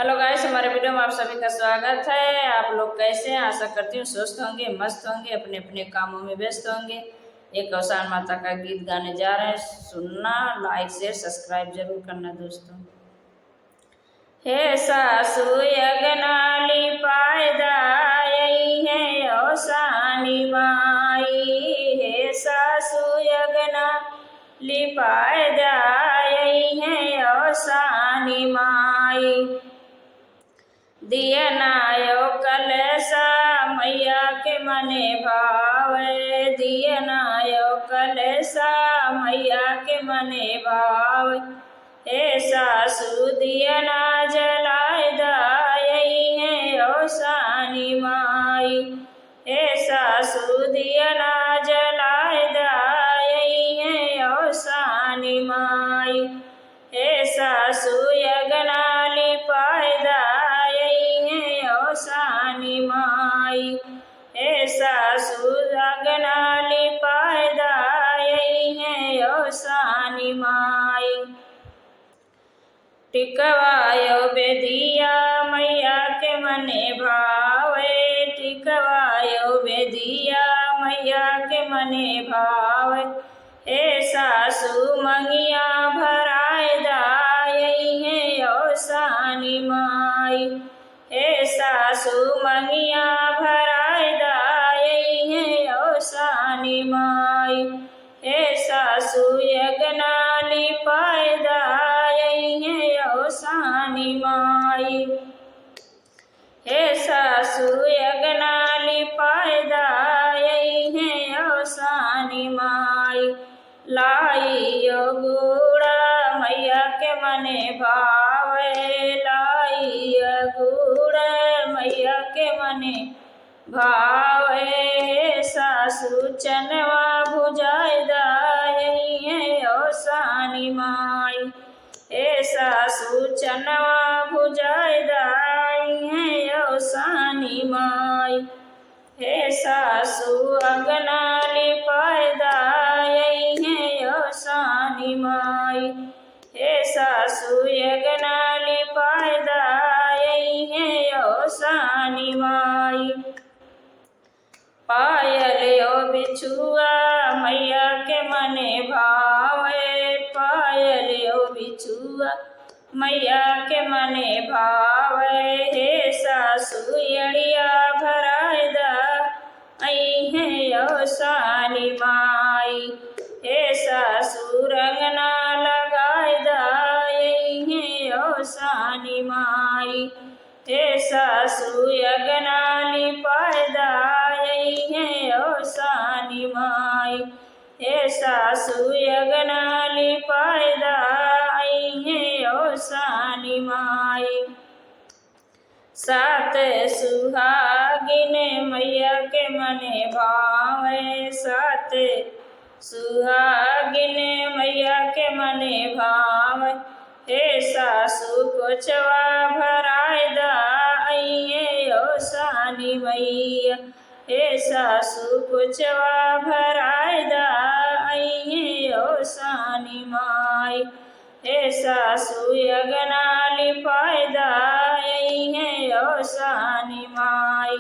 Hello guys, हमारे video में आप सभी का स्वागत है। आप लोग कैसे हैं? आशा करती हूँ स्वस्थ होंगे, मस्त होंगे, अपने अपने कामों में व्यस्त होंगे। एक कौशाल माता का गीत गाने जा रहे हैं, सुनना, लाइक शेयर सब्सक्राइब जरूर करना दोस्तों। हे सासु यज्ञनाली पायदा यही है औसानी माई। हे सासु यज्ञनाली पायदा यही है औसानी माई। दिया नायो कलसा मैया के मने भावे। दिया नायो कलसा मैया के मने भाव। हे सासु दिया ना जलाए दाई है औसानी माई। हे सासु दिया ना जलाए दाई है औसानी माई। हे सासु यज्ञनाली पायदा औसानी माई। हे सासु यज्ञनाली पायदा यही है औसानी माई। टिकवायो बेदिया मैया के मने भावे। टिकवायो बेदिया मैया के मने भावे। हे सासु मंगिया भराए दाई है औसानी माई। हे सासु मंगिया भराए दाई है औसानी माई। हे सासु यज्ञनाली पायदा यही है औसानी माई। हे सासु यज्ञनाली पायदा यही है औसानी माई। लाइयो गुड़ा मैया के मने भावे। लाइयो गुड़ा मैया के मने भावे। हे सासु चनवा भुजाए दाई है औसानी माई। हे सासु चनवा भुजाए दाई है औसानी माई। हे सासु अगनाली पायदा यही है औसानी माई। हे सासु यज्ञनाली पायदा यही है औसानी माई। पायलियो बिछुआ मैया के मने भावे। पायलियो बिछुआ मैया के मने भावे। हे सासु यड़िया भराए दाई है औसानी माई। हे सासु रंगना लगाए दाई है औसानी माई। हे सासु यज्ञनाली पायदा यही है औसानी माई। हे सासु यज्ञनाली पायदा यही है औसानी माई। सात सुहागिन मैया के मने भावे। सात सुहागिन मैया के मने भावे। हे सासु कोचवा भराए दाई है औसानी मैया। हे सासु कोचवा भराए दाई है औसानी माई। हे सासु यज्ञनाली पायदा यही है औसानी माई।